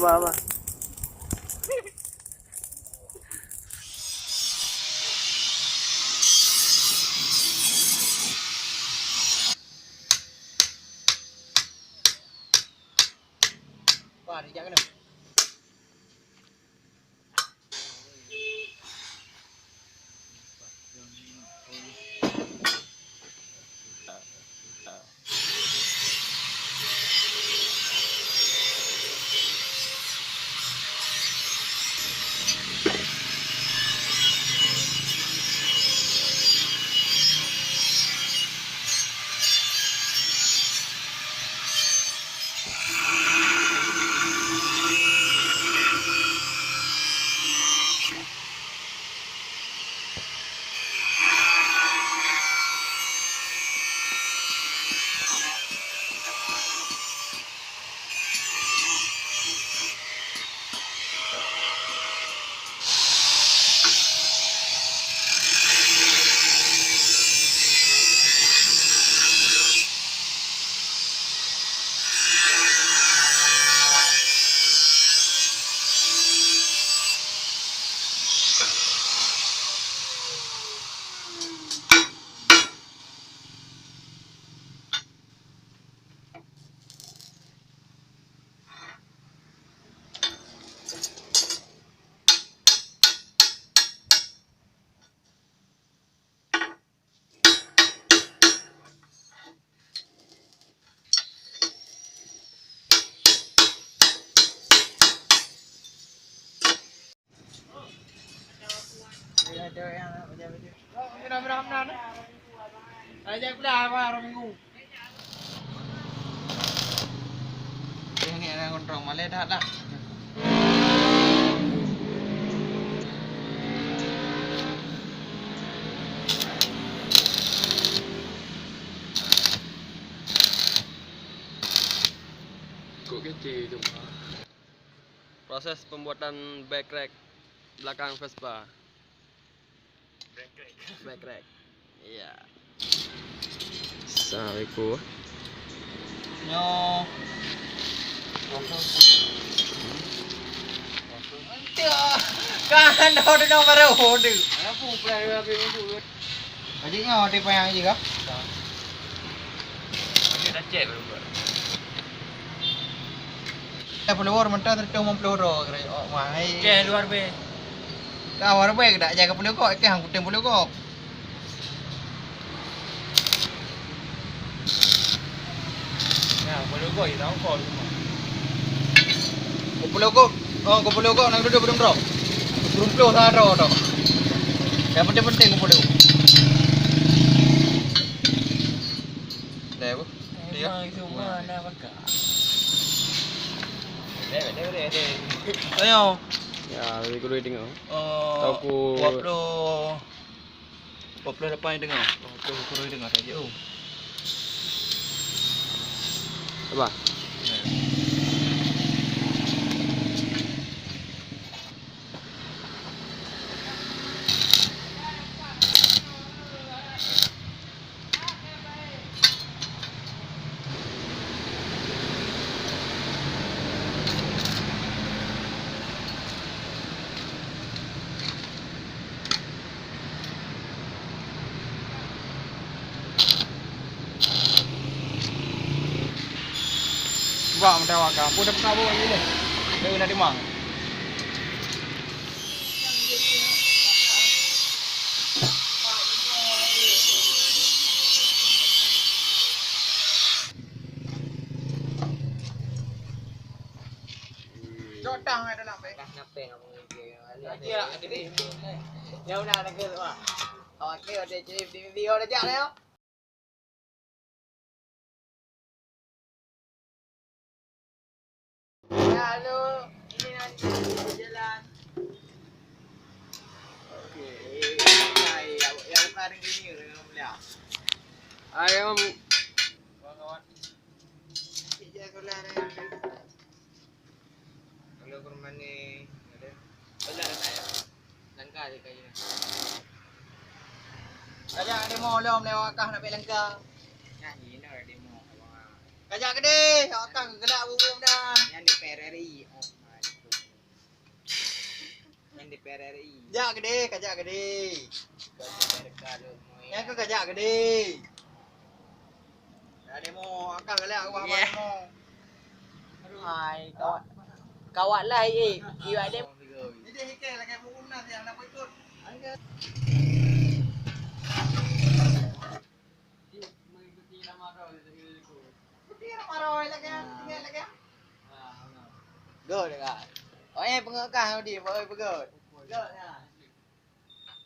Abah. Wah, dia jangan kena. Benar-benar. Aja pula apa orang minggu. Ini ada kontrol malah dah lah. Kok kecil tu. Proses pembuatan backrack belakang Vespa. Backrack. Iya. Assalamualaikum. Nyo. Kan dah nombor order. Apa pula habis minggu? Jadi nyo tipe yang je kah? Dia dah check belum? Dah follower mentah tercuma peluru kira. Oh, mai. Ke luar be. Kau orang baik dak jaga peluru kau ke hang kutem peluru kau. Ya, boleh kau ini tahu kau semua. Kau peluru kau. Oh, kau peluru kau nak duduk belum drop. Belum peluru sah drop tu. Yang penting kau peluru. Dah apa? Dia. Semua nak pakai. Ayo. Ya, lebih kurang tengok. Oh, Aku 20 depan dengar. 20 kurang dengar saja. Oh. Apa? Buat macam awak pun dah pernah bawa ni. Dia nak dimang. Jotang ada nak baik. Dah napeng apa dia. Lagi lah gede. Yang nak nak ke tu ah. Awak ke ada jadi video dah jak dah. Halo, ini nanti jalan. Okey, yang kemarin gini dengan belia. Ayam Kawan-kawan. Sejak sekolah ni. Kalau ke rumah ni ada. Belah dah saya. Langkah je kaya. Kajak demo lom lewat kah nak pergi langkah. Nah, ini nak demo. Kajak gede, awak kan gelak bubum dah. Yang di PRRI. PRRI. Kajak gede, kajak gede. Kalau mau Yang ke kajak gede. Dah demo akal kali aku apa Yeah. demo. Hai kawan lah iwak dia. Ini dia hikai lah kayak buku nas yang nak ikut. Mengikuti nama kau itu. Dia nak marah lagi tinggal lagi. Ah, Gol dekat. Oh pengekah dia boleh pegot. Gol ya.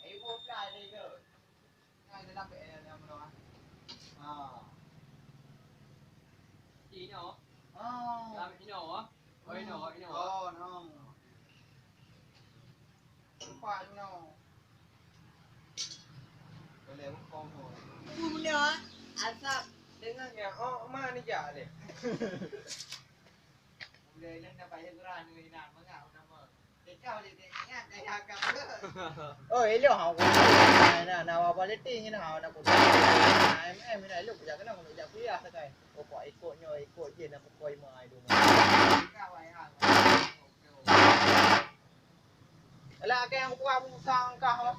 Ibu fly dia gol. Ngai dalam PL yang mana? Ah. Ini oh. Oh. Dalam ini oh. Oh ini oh. Oh no. Lupa no. Boleh bukan no. Punya asap dengan Ya, oh mana ni ja le. boleh yang dapat hiburan ni nak mengau nama. Kau dia ingat saya akan ke. Oh, elok hang ko. Nak politik ni hang nak ko. MM ni elok jak kena nak jak kuliah sakai. Oh, kau ikut je nak koi mai tu. Kau ai hang. Alah, ke yang aku buat sang kah.